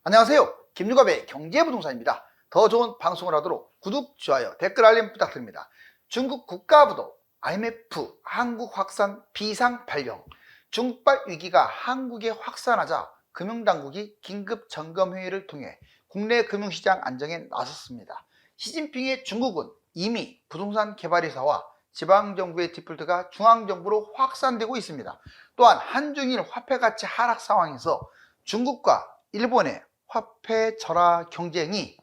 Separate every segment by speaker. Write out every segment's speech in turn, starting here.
Speaker 1: 안녕하세요. 김유갑의 경제부동산입니다. 더 좋은 방송을 하도록 구독, 좋아요, 댓글 알림 부탁드립니다. 중국 국가부도 IMF 한국 확산 비상 발령. 중국발 위기가 한국에 확산하자 금융당국이 긴급 점검회의를 통해 국내 금융시장 안정에 나섰습니다. 시진핑의 중국은 이미 부동산 개발회사와 지방정부의 디폴트가 중앙정부로 확산되고 있습니다. 또한 한중일 화폐가치 하락 상황에서 중국과 일본의 화폐 절하 경쟁이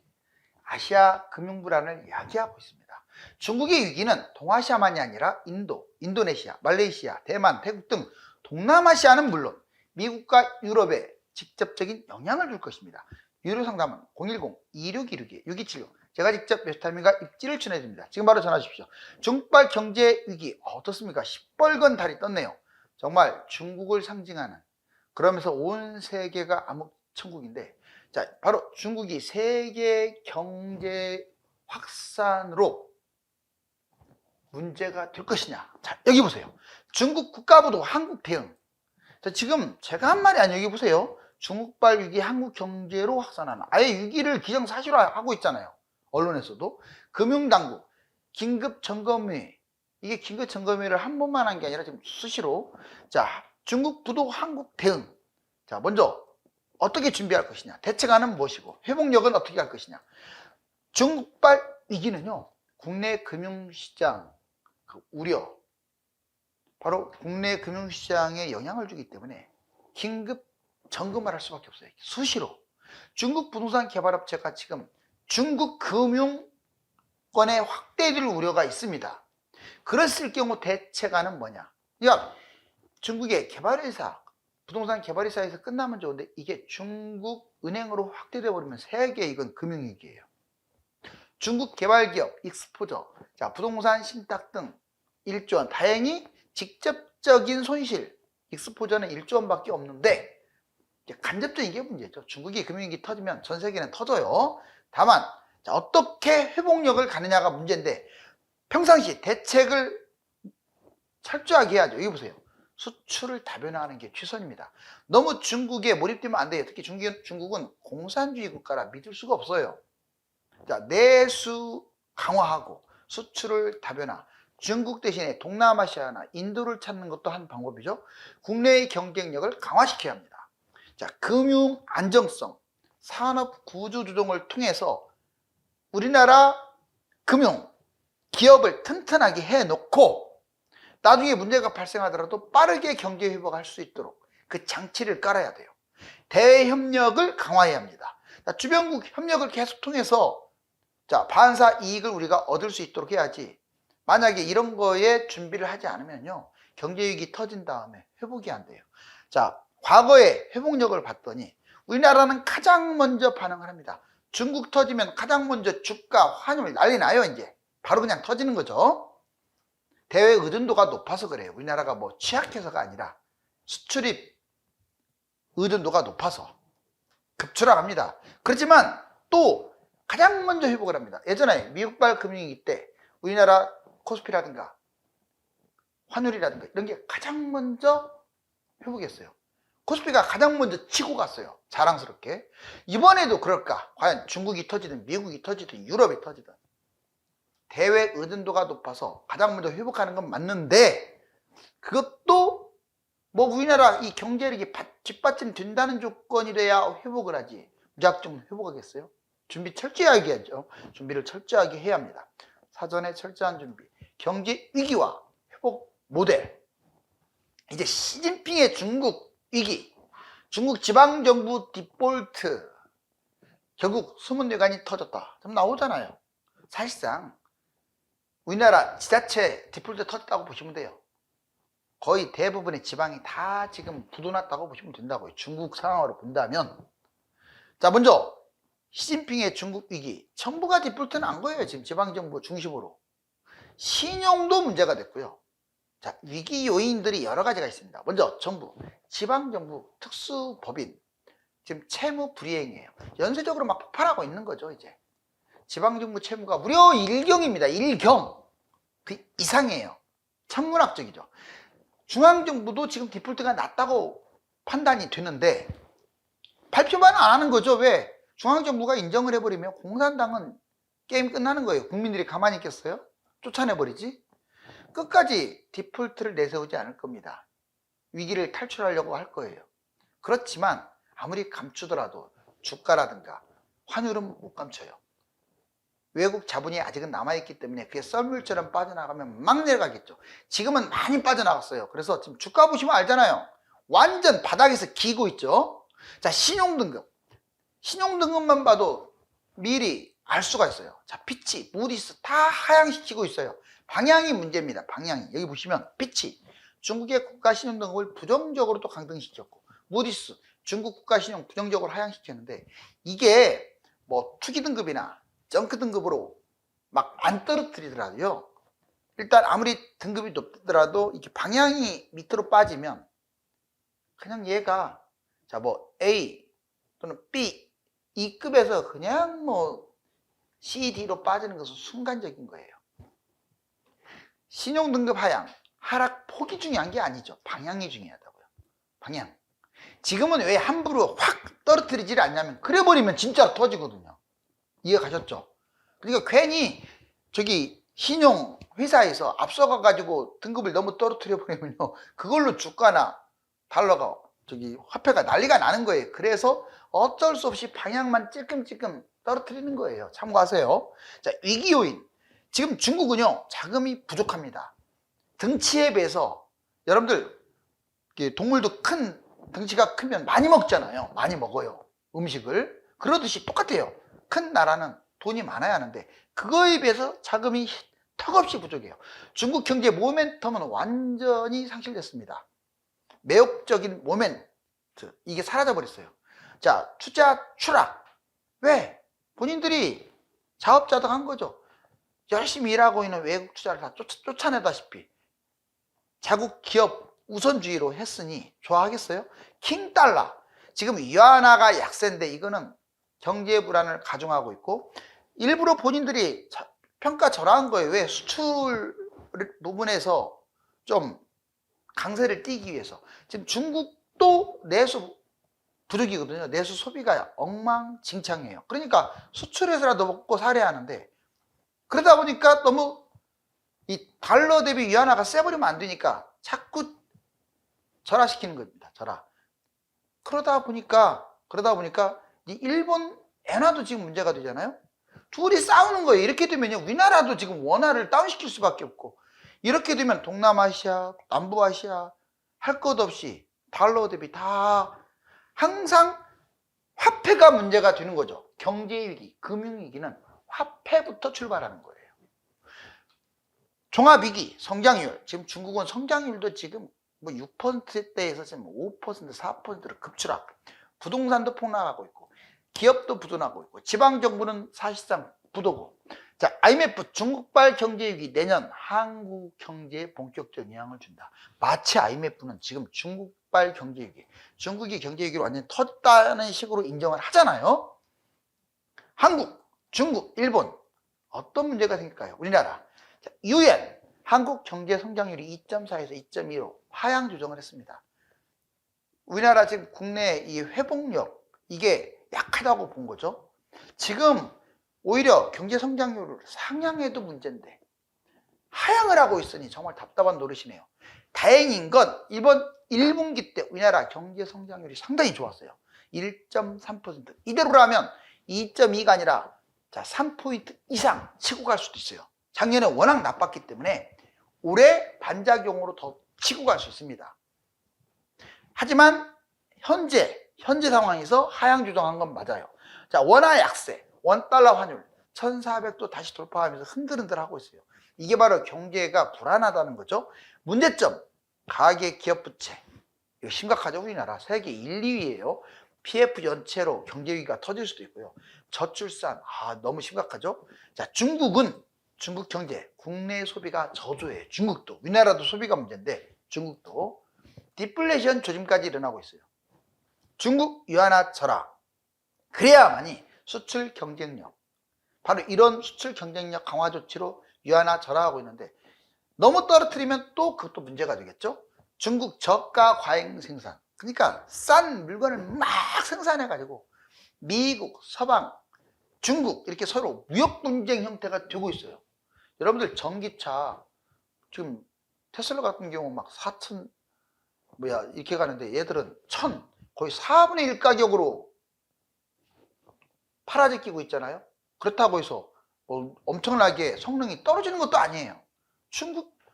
Speaker 1: 아시아 금융 불안을 야기하고 있습니다. 중국의 위기는 동아시아만이 아니라 인도, 인도네시아, 말레이시아, 대만, 태국 등 동남아시아는 물론 미국과 유럽에 직접적인 영향을 줄 것입니다. 유료 상담은 010-2616-6276 제가 직접 메시타임과 입지를 전해드립니다. 지금 바로 전화 주십시오. 중국발 경제 위기 어떻습니까? 시뻘건 달이 떴네요. 정말 중국을 상징하는, 그러면서 온 세계가 암흑천국인데, 자, 바로 중국이 세계 경제 확산으로 문제가 될 것이냐. 자, 여기 보세요. 중국 국가부도 한국 대응. 자, 지금 제가 한 말이 아니에요. 여기 보세요. 중국발 위기 한국 경제로 확산하는, 아예 위기를 기정사실화하고 있잖아요. 언론에서도. 금융당국 긴급 점검회, 이게 긴급 점검회를 한 번만 한 게 아니라 지금 수시로. 자, 중국 부도 한국 대응. 자, 먼저 어떻게 준비할 것이냐, 대책안은 무엇이고 회복력은 어떻게 할 것이냐. 중국발 위기는요, 국내 금융시장 우려, 바로 국내 금융시장에 영향을 주기 때문에 긴급 점검을 할 수밖에 없어요. 수시로. 중국 부동산 개발업체가 지금 중국 금융권에 확대될 우려가 있습니다. 그랬을 경우 대책안은 뭐냐. 그러니까 중국의 개발회사, 부동산 개발회사에서 끝나면 좋은데 이게 중국 은행으로 확대돼 버리면 세계 이건 금융위기예요. 중국 개발기업 익스포저, 자, 부동산 신탁 등 1조 원. 다행히 직접적인 손실 익스포저는 1조 원밖에 없는데 간접적인 게 문제죠. 중국이 금융위기 터지면 전 세계는 터져요. 다만 자, 어떻게 회복력을 가느냐가 문제인데, 평상시 대책을 철저하게 해야죠. 여기 보세요. 수출을 다변화하는 게 최선입니다. 너무 중국에 몰입되면 안 돼요. 특히 중국은 공산주의 국가라 믿을 수가 없어요. 자, 내수 강화하고 수출을 다변화. 중국 대신에 동남아시아나 인도를 찾는 것도 한 방법이죠. 국내의 경쟁력을 강화시켜야 합니다. 자, 금융 안정성, 산업 구조 조정을 통해서 우리나라 금융 기업을 튼튼하게 해놓고 나중에 문제가 발생하더라도 빠르게 경제 회복할 수 있도록 그 장치를 깔아야 돼요. 대외 협력을 강화해야 합니다. 주변국 협력을 계속 통해서 자, 반사 이익을 우리가 얻을 수 있도록 해야지, 만약에 이런 거에 준비를 하지 않으면요, 경제위기 터진 다음에 회복이 안 돼요. 자, 과거에 회복력을 봤더니 우리나라는 가장 먼저 반응을 합니다. 중국 터지면 가장 먼저 주가, 환율 난리 나요. 이제 바로 그냥 터지는 거죠. 대외 의존도가 높아서 그래요. 우리나라가 뭐 취약해서가 아니라 수출입 의존도가 높아서 급추락합니다. 그렇지만 또 가장 먼저 회복을 합니다. 예전에 미국발 금융위기 때 우리나라 코스피라든가 환율이라든가 이런 게 가장 먼저 회복했어요. 코스피가 가장 먼저 치고 갔어요. 자랑스럽게. 이번에도 그럴까? 과연 중국이 터지든 미국이 터지든 유럽이 터지든 대외 의존도가 높아서 가장 먼저 회복하는 건 맞는데, 그것도 뭐 우리나라 이 경제력이 뒷받침 된다는 조건이래야 회복을 하지 무작정 회복하겠어요? 준비 철저하게 해야죠. 준비를 철저하게 해야 합니다. 사전에 철저한 준비, 경제 위기와 회복 모델. 이제 시진핑의 중국 위기, 중국 지방정부 디폴트, 결국 숨은 뇌관이 터졌다 좀 나오잖아요. 사실상 우리나라 지자체 디폴트 터졌다고 보시면 돼요. 거의 대부분의 지방이 다 지금 부도났다고 보시면 된다고요. 중국 상황으로 본다면. 자, 먼저 시진핑의 중국 위기, 정부가 디폴트는 안 거예요. 지금 지방정부 중심으로. 신용도 문제가 됐고요. 자, 위기 요인들이 여러 가지가 있습니다. 먼저 정부, 지방정부, 특수법인, 지금 채무 불이행이에요. 연쇄적으로 막 폭발하고 있는 거죠. 이제 지방정부 채무가 무려 1경입니다. 1경. 그 이상이에요. 천문학적이죠. 중앙정부도 지금 디폴트가 낮다고 판단이 되는데 발표만 안 하는 거죠. 왜? 중앙정부가 인정을 해버리면 공산당은 게임 끝나는 거예요. 국민들이 가만히 있겠어요? 쫓아내버리지. 끝까지 디폴트를 내세우지 않을 겁니다. 위기를 탈출하려고 할 거예요. 그렇지만 아무리 감추더라도 주가라든가 환율은 못 감춰요. 외국 자본이 아직은 남아있기 때문에 그게 썰물처럼 빠져나가면 막 내려가겠죠. 지금은 많이 빠져나갔어요. 그래서 지금 주가 보시면 알잖아요. 완전 바닥에서 기고 있죠. 자, 신용등급. 신용등급만 봐도 미리 알 수가 있어요. 자, 피치, 무디스 다 하향시키고 있어요. 방향이 문제입니다. 방향이. 여기 보시면 피치, 중국의 국가 신용등급을 부정적으로 또 강등시켰고, 무디스, 중국 국가 신용 부정적으로 하향시켰는데, 이게 뭐 투기등급이나 정크 등급으로 막 안 떨어뜨리더라도요, 일단 아무리 등급이 높더라도 이렇게 방향이 밑으로 빠지면 그냥 얘가 자 뭐 A 또는 B 이 급에서 그냥 뭐 C, D로 빠지는 것은 순간적인 거예요. 신용등급 하락 폭이 중요한 게 아니죠. 방향이 중요하다고요. 방향. 지금은 왜 함부로 확 떨어뜨리질 않냐면 그래버리면 진짜 터지거든요. 이해 가셨죠? 그러니까 괜히 저기 신용 회사에서 앞서가 가지고 등급을 너무 떨어뜨려 버리면요, 그걸로 주가나 달러가 저기 화폐가 난리가 나는 거예요. 그래서 어쩔 수 없이 방향만 찔끔찔끔 떨어뜨리는 거예요. 참고하세요. 자, 위기 요인. 지금 중국은요, 자금이 부족합니다. 등치에 비해서 여러분들 동물도 큰 등치가 크면 많이 먹잖아요. 많이 먹어요. 음식을. 그러듯이 똑같아요. 큰 나라는 돈이 많아야 하는데 그거에 비해서 자금이 턱없이 부족해요. 중국 경제 모멘텀은 완전히 상실됐습니다. 매혹적인 모멘트, 이게 사라져 버렸어요. 자, 투자 추락. 왜? 본인들이 자업자득한 거죠. 열심히 일하고 있는 외국 투자를 다 쫓아내다시피 자국 기업 우선주의로 했으니 좋아하겠어요? 킹달러. 지금 위안화가 약세인데 이거는 경제 불안을 가중하고 있고, 일부러 본인들이 평가 절하한 거예요. 왜? 수출 부분에서 좀 강세를 띄기 위해서. 지금 중국도 내수 부족이거든요. 내수 소비가 엉망진창이에요. 그러니까 수출해서라도 먹고 살아야 하는데, 그러다 보니까 너무 이 달러 대비 위안화가 세버리면 안 되니까 자꾸 절하시키는 겁니다. 절하. 그러다 보니까 이 일본 엔화도 지금 문제가 되잖아요. 둘이 싸우는 거예요. 이렇게 되면요, 우리나라도 지금 원화를 다운시킬 수밖에 없고, 이렇게 되면 동남아시아, 남부아시아 할 것 없이 달러 대비 다 항상 화폐가 문제가 되는 거죠. 경제위기, 금융위기는 화폐부터 출발하는 거예요. 종합위기, 성장률. 지금 중국은 성장률도 지금 뭐 6%대에서 지금 5%, 4%로 급추락. 부동산도 폭락하고 있고, 기업도 부도나고 있고, 지방정부는 사실상 부도고. 자, IMF 중국발 경제위기 내년 한국 경제에 본격적 영향을 준다. 마치 IMF는 지금 중국발 경제위기, 중국이 경제위기를 완전히 터졌다는 식으로 인정을 하잖아요. 한국, 중국, 일본 어떤 문제가 생길까요? 우리나라. UN 한국 경제 성장률이 2.4에서 2.2로 하향 조정을 했습니다. 우리나라 지금 국내 이 회복력 이게 약하다고 본 거죠. 지금 오히려 경제 성장률을 상향해도 문제인데 하향을 하고 있으니 정말 답답한 노릇이네요. 다행인 건 이번 1분기 때 우리나라 경제 성장률이 상당히 좋았어요. 1.3%. 이대로라면 2.2가 아니라 자 3포인트 이상 치고 갈 수도 있어요. 작년에 워낙 나빴기 때문에 올해 반작용으로 더 치고 갈 수 있습니다. 하지만 현재 상황에서 하향 조정한 건 맞아요. 자, 원화 약세, 원달러 환율 1400도 다시 돌파하면서 흔들흔들하고 있어요. 이게 바로 경제가 불안하다는 거죠. 문제점, 가계 기업 부채. 이거 심각하죠. 우리나라 세계 1, 2위예요. PF 연체로 경제위기가 터질 수도 있고요. 저출산, 너무 심각하죠. 자, 중국 경제, 국내 소비가 저조해요. 중국도, 우리나라도 소비가 문제인데 중국도 디플레이션 조짐까지 일어나고 있어요. 중국 위안화 절하. 그래야만이 수출 경쟁력, 바로 이런 수출 경쟁력 강화 조치로 위안화 절하하고 있는데 너무 떨어뜨리면 또 그것도 문제가 되겠죠. 중국 저가 과잉 생산, 그러니까 싼 물건을 막 생산해가지고 미국, 서방, 중국 이렇게 서로 무역 분쟁 형태가 되고 있어요. 여러분들 전기차 지금 테슬라 같은 경우 막 4천 이렇게 가는데 얘들은 1,000 거의 4분의 1 가격으로 팔아제끼고 있잖아요. 그렇다고 해서 뭐 엄청나게 성능이 떨어지는 것도 아니에요.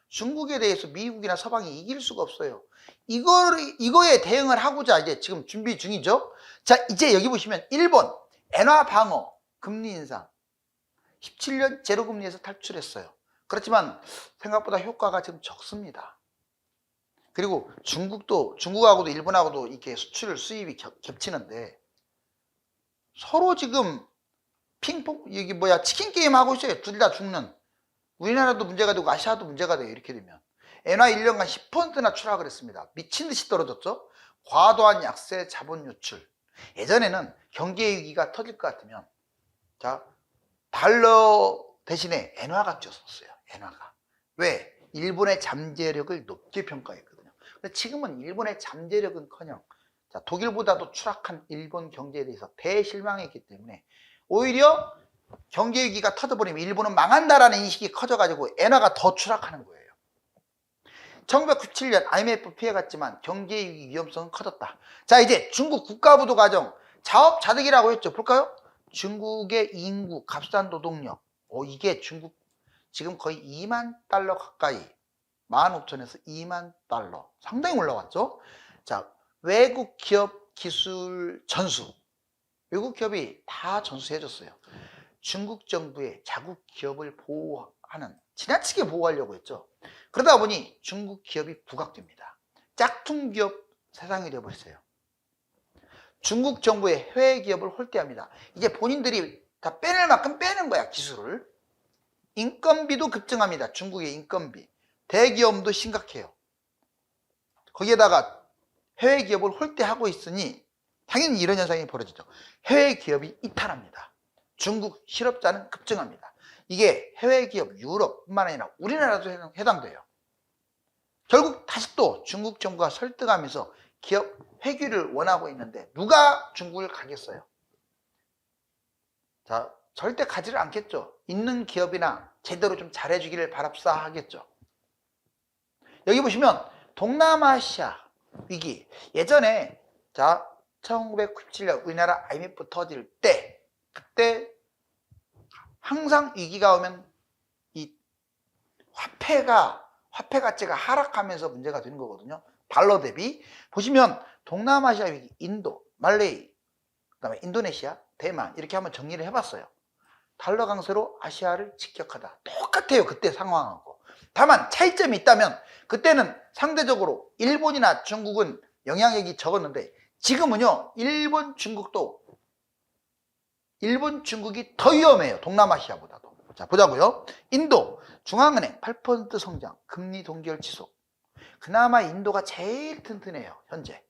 Speaker 1: 중국에 대해서 미국이나 서방이 이길 수가 없어요. 이거에 대응을 하고자 이제 지금 준비 중이죠. 자, 이제 여기 보시면 일본 엔화 방어 금리 인상 17년 제로금리에서 탈출했어요. 그렇지만 생각보다 효과가 지금 적습니다. 그리고 중국하고도 일본하고도 이렇게 수입이 겹치는데 서로 지금 치킨 게임 하고 있어요. 둘 다 죽는. 우리나라도 문제가 되고 아시아도 문제가 돼요. 이렇게 되면 엔화 1년간 10%나 추락을 했습니다. 미친 듯이 떨어졌죠. 과도한 약세 자본 유출. 예전에는 경제 위기가 터질 것 같으면 자 달러 대신에 엔화가 뛰었었어요. 엔화가. 왜? 일본의 잠재력을 높게 평가했거든요. 근데 지금은 일본의 잠재력은커녕 자, 독일보다도 추락한 일본 경제에 대해서 대실망했기 때문에 오히려 경제 위기가 터져버리면 일본은 망한다라는 인식이 커져가지고 엔화가 더 추락하는 거예요. 1997년 IMF 피해갔지만 경제 위기 위험성은 커졌다. 자, 이제 중국 국가부도 가정 자업자득이라고 했죠. 볼까요? 중국의 인구, 값싼 노동력. 이게 중국 지금 거의 2만 달러 가까이 15,000에서 2만 달러 상당히 올라왔죠. 자, 외국 기업 기술 전수. 외국 기업이 다 전수해줬어요. 중국 정부의 자국 기업을 보호하는 지나치게 보호하려고 했죠. 그러다 보니 중국 기업이 부각됩니다. 짝퉁 기업 세상이 되어버렸어요. 중국 정부의 해외 기업을 홀대합니다. 이제 본인들이 다 빼낼 만큼 빼는 거야, 기술을. 인건비도 급증합니다. 중국의 인건비. 대기업도 심각해요. 거기에다가 해외 기업을 홀대하고 있으니 당연히 이런 현상이 벌어지죠. 해외 기업이 이탈합니다. 중국 실업자는 급증합니다. 이게 해외 기업 유럽뿐만 아니라 우리나라도 해당돼요. 결국 다시 또 중국 정부가 설득하면서 기업 회귀를 원하고 있는데 누가 중국을 가겠어요? 자, 절대 가지를 않겠죠. 있는 기업이나 제대로 좀 잘해주기를 바랍사 하겠죠. 여기 보시면 동남아시아 위기. 예전에 자 1997년 우리나라 IMF 터질 때 그때 항상 위기가 오면 이 화폐 가치가 하락하면서 문제가 되는 거거든요. 달러 대비. 보시면 동남아시아 위기, 인도, 말레이, 그다음에 인도네시아, 대만 이렇게 한번 정리를 해봤어요. 달러 강세로 아시아를 직격하다. 똑같아요. 그때 상황하고. 다만 차이점이 있다면 그때는 상대적으로 일본이나 중국은 영향력이 적었는데 지금은요. 일본, 중국이 더 위험해요. 동남아시아보다도. 자, 보자고요. 인도, 중앙은행 8% 성장, 금리 동결 지속. 그나마 인도가 제일 튼튼해요. 현재.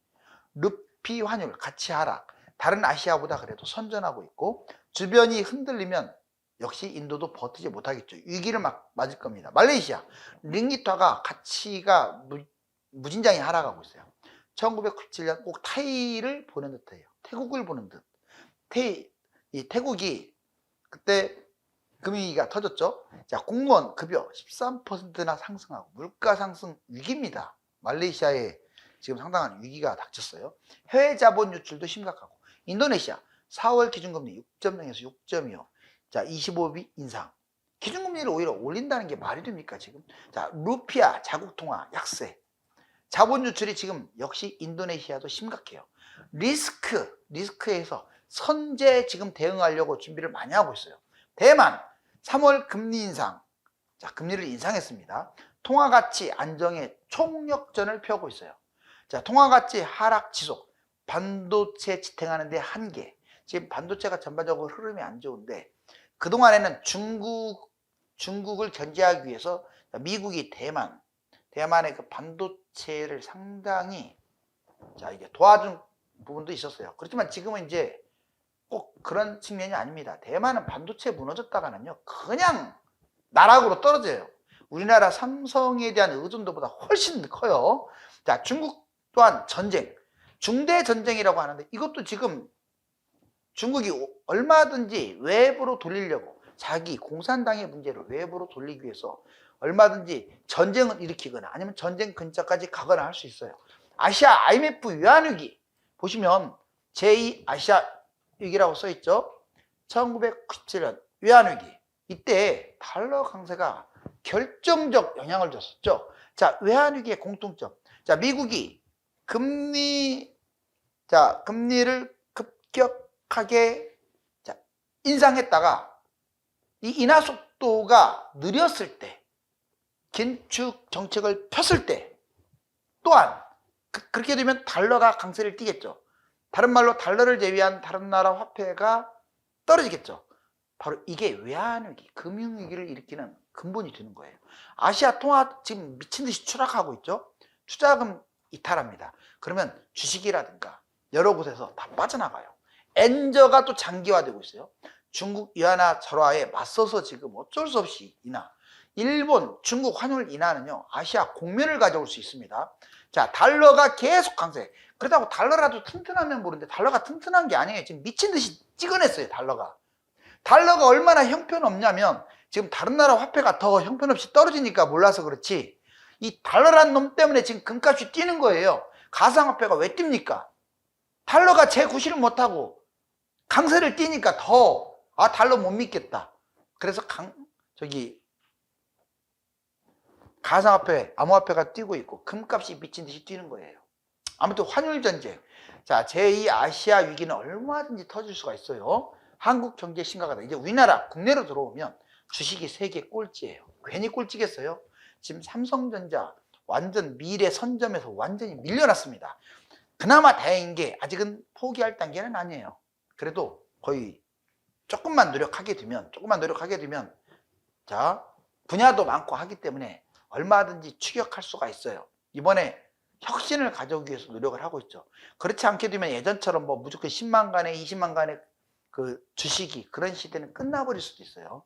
Speaker 1: 루피 환율 가치 하락. 다른 아시아보다 그래도 선전하고 있고 주변이 흔들리면 역시 인도도 버티지 못하겠죠. 위기를 맞을 겁니다. 말레이시아, 링기트화가 가치가 무진장이 하락하고 있어요. 1997년 꼭 타이를 보는 듯해요. 태국을 보는 듯. 이 태국이 그때 금융위기가 터졌죠. 자, 공무원 급여 13%나 상승하고 물가 상승 위기입니다. 말레이시아에 지금 상당한 위기가 닥쳤어요. 해외 자본 유출도 심각하고 인도네시아 4월 기준금리 6.0에서 6.25. 자, 25비 인상. 기준금리를 오히려 올린다는 게 말이 됩니까, 지금? 자, 루피아 자국통화 약세. 자본 유출이 지금 역시 인도네시아도 심각해요. 리스크에서 선제 지금 대응하려고 준비를 많이 하고 있어요. 대만 3월 금리 인상. 자, 금리를 인상했습니다. 통화가치 안정에 총력전을 펴고 있어요. 자, 통화가치 하락 지속. 반도체 지탱하는 데 한계. 지금 반도체가 전반적으로 흐름이 안 좋은데 그동안에는 중국을 견제하기 위해서 미국이 대만의 그 반도체를 상당히 자 이게 도와준 부분도 있었어요. 그렇지만 지금은 이제 꼭 그런 측면이 아닙니다. 대만은 반도체 무너졌다가는요 그냥 나락으로 떨어져요. 우리나라 삼성에 대한 의존도보다 훨씬 커요. 자, 중국 또한 전쟁. 중대 전쟁이라고 하는데 이것도 지금 중국이 얼마든지 외부로 돌리려고 자기 공산당의 문제를 외부로 돌리기 위해서 얼마든지 전쟁을 일으키거나 아니면 전쟁 근처까지 가거나 할 수 있어요. 아시아 IMF 외환위기 보시면 제2 아시아 위기라고 써있죠. 1997년 외환위기 이때 달러 강세가 결정적 영향을 줬었죠. 자, 외환위기의 공통점. 자, 미국이 금리를 급격하게 인상했다가 이 인하 속도가 느렸을 때, 긴축 정책을 폈을 때 또한 그렇게 되면 달러가 강세를 띠겠죠. 다른 말로 달러를 제외한 다른 나라 화폐가 떨어지겠죠. 바로 이게 외환위기, 금융위기를 일으키는 근본이 되는 거예요. 아시아 통화 지금 미친듯이 추락하고 있죠. 투자금 이탈합니다. 그러면 주식이라든가 여러 곳에서 다 빠져나가요. 엔저가 또 장기화되고 있어요. 중국 위안화 절하에 맞서서 지금 어쩔 수 없이 인하, 일본, 중국 환율 인하는요 아시아 공면을 가져올 수 있습니다. 자, 달러가 계속 강세. 그렇다고 달러라도 튼튼하면 모르는데 달러가 튼튼한 게 아니에요. 지금 미친듯이 찍어냈어요. 달러가 얼마나 형편없냐면 지금 다른 나라 화폐가 더 형편없이 떨어지니까 몰라서 그렇지 이 달러란 놈 때문에 지금 금값이 뛰는 거예요. 가상화폐가 왜 뜁니까? 달러가 재구실을 못하고 강세를 띄니까 더 달러 못 믿겠다. 그래서 가상화폐, 암호화폐가 뛰고 있고 금값이 미친 듯이 뛰는 거예요. 아무튼 환율 전쟁. 자, 제2 아시아 위기는 얼마든지 터질 수가 있어요. 한국 경제 심각하다. 이제 우리나라 국내로 들어오면 주식이 세계 꼴찌예요. 괜히 꼴찌겠어요? 지금 삼성전자 완전 미래 선점에서 완전히 밀려났습니다. 그나마 다행인 게 아직은 포기할 단계는 아니에요. 그래도 거의 조금만 노력하게 되면 자, 분야도 많고 하기 때문에 얼마든지 추격할 수가 있어요. 이번에 혁신을 가져오기 위해서 노력을 하고 있죠. 그렇지 않게 되면 예전처럼 뭐 무조건 10만 간에 20만 간의 그 주식이 그런 시대는 끝나버릴 수도 있어요.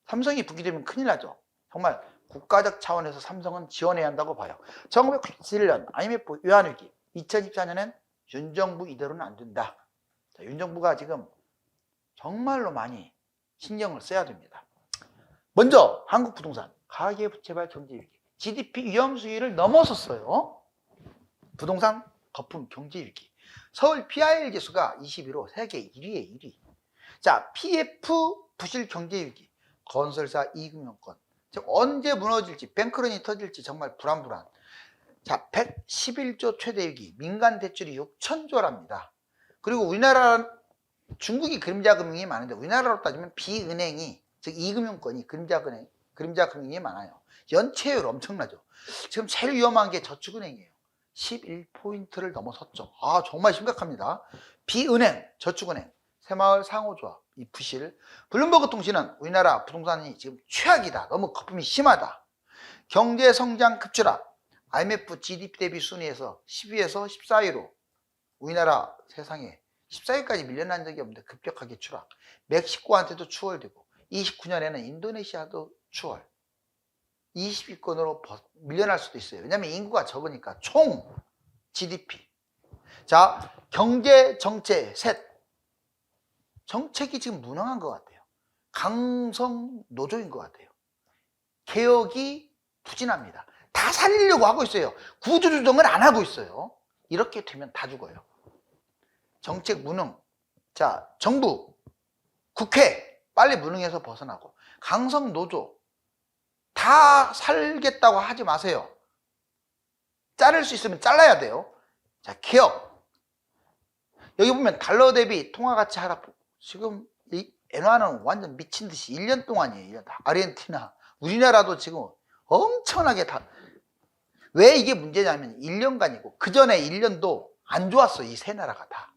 Speaker 1: 삼성이 붕괴되면 큰일 나죠. 정말 국가적 차원에서 삼성은 지원해야 한다고 봐요. 1997년 IMF 외환위기, 2024년엔 윤정부 이대로는 안 된다. 자, 윤정부가 지금 정말로 많이 신경을 써야 됩니다. 먼저 한국 부동산 가계부채발 경제위기, GDP 위험 수위를 넘어섰어요. 부동산 거품 경제위기. 서울 PIL 지수가 21호 세계 1위에 1위. 자, PF 부실 경제위기, 건설사 이금융권. 즉 언제 무너질지, 뱅크런이 터질지 정말 불안불안. 자, 111조 최대 위기, 민간 대출이 6천조랍니다. 그리고 우리나라, 중국이 그림자금융이 많은데 우리나라로 따지면 비은행이, 즉 이금융권이 그림자금융이 많아요. 연체율 엄청나죠. 지금 제일 위험한 게 저축은행이에요. 11포인트를 넘어섰죠. 정말 심각합니다. 비은행, 저축은행, 새마을 상호조합, 이 부실. 블룸버그 통신은 우리나라 부동산이 지금 최악이다. 너무 거품이 심하다. 경제 성장 급추락. IMF GDP 대비 순위에서 10위에서 14위로 우리나라 세상에 14위까지 밀려난 적이 없는데 급격하게 추락. 멕시코한테도 추월되고 29년에는 인도네시아도 추월. 20위권으로 밀려날 수도 있어요. 왜냐하면 인구가 적으니까 총 GDP. 자, 경제 정책 셋. 정책이 지금 무능한 것 같아요. 강성 노조인 것 같아요. 개혁이 부진합니다. 다 살리려고 하고 있어요. 구조조정을 안 하고 있어요. 이렇게 되면 다 죽어요. 정책 무능. 자, 정부, 국회 빨리 무능해서 벗어나고 강성 노조 다 살겠다고 하지 마세요. 자를 수 있으면 잘라야 돼요. 자, 개혁. 여기 보면 달러 대비 통화가치 하락. 지금 이 엔화는 완전 미친 듯이 1년 동안이에요. 아르헨티나, 우리나라도 지금 엄청나게 왜 이게 문제냐면 1년간이고 그 전에 1년도 안 좋았어. 이 세 나라가 다.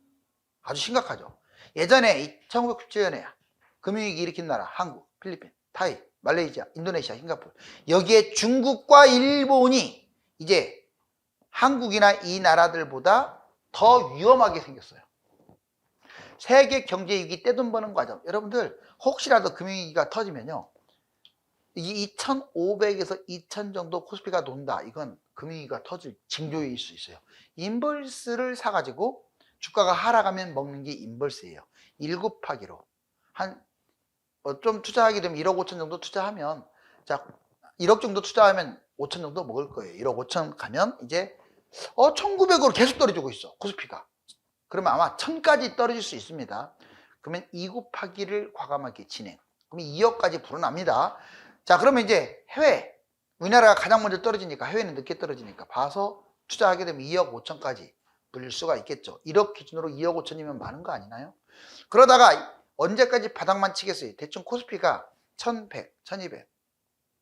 Speaker 1: 아주 심각하죠. 예전에 1997년에 금융위기 일으킨 나라 한국, 필리핀, 타이, 말레이시아, 인도네시아, 싱가포르. 여기에 중국과 일본이 이제 한국이나 이 나라들보다 더 위험하게 생겼어요. 세계 경제위기 떼돈 버는 과정. 여러분들 혹시라도 금융위기가 터지면요, 이 2,500에서 2,000 정도 코스피가 논다. 이건 금융위기가 터질 징조일 수 있어요. 인버스를 사가지고 주가가 하락하면 먹는 게 인버스예요. 1 곱하기로 좀 투자하게 되면 1억 5천 정도 투자하면, 자 1억 정도 투자하면 5천 정도 먹을 거예요. 1억 5천 가면 이제 1900으로 계속 떨어지고 있어, 코스피가. 그러면 아마 1000까지 떨어질 수 있습니다. 그러면 2 곱하기를 과감하게 진행. 그러면 2억까지 불어납니다. 자, 그러면 이제 해외, 우리나라가 가장 먼저 떨어지니까 해외는 늦게 떨어지니까 봐서 투자하게 되면 2억 5천까지 불릴 수가 있겠죠. 1억 기준으로 2억 5천이면 많은 거 아니나요? 그러다가 언제까지 바닥만 치겠어요? 대충 코스피가 1100, 1200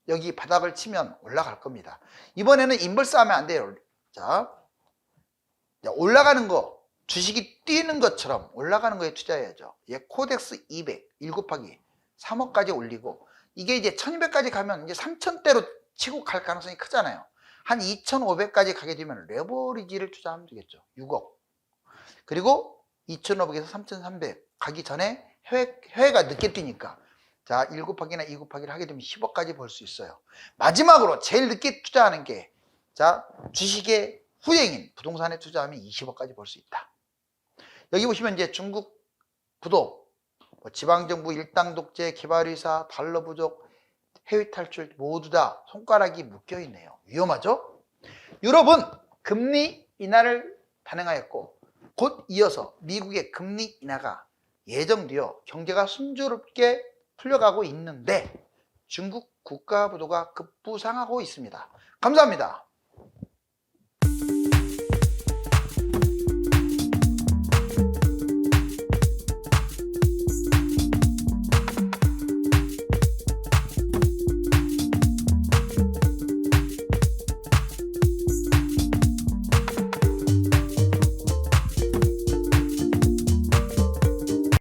Speaker 1: 여기 바닥을 치면 올라갈 겁니다. 이번에는 인버스 하면 안 돼요. 자, 올라가는 거, 주식이 뛰는 것처럼 올라가는 거에 투자해야죠. 코덱스 200, 1 곱하기 3억까지 올리고, 이게 이제 1200까지 가면 이제 3000대로 치고 갈 가능성이 크잖아요. 한 2500까지 가게 되면 레버리지를 투자하면 되겠죠. 6억. 그리고 2500에서 3300 가기 전에 해외가 늦게 뛰니까, 자 1 곱하기나 2 곱하기를 하게 되면 10억까지 벌 수 있어요. 마지막으로 제일 늦게 투자하는 게, 자 주식의 후행인 부동산에 투자하면 20억까지 벌 수 있다. 여기 보시면 이제 중국 부도, 지방정부 일당 독재, 개발의사, 달러 부족, 해외 탈출 모두 다 손가락이 묶여 있네요. 위험하죠? 유럽은 금리 인하를 단행하였고, 곧 이어서 미국의 금리 인하가 예정되어 경제가 순조롭게 풀려가고 있는데 중국 국가 부도가 급부상하고 있습니다. 감사합니다.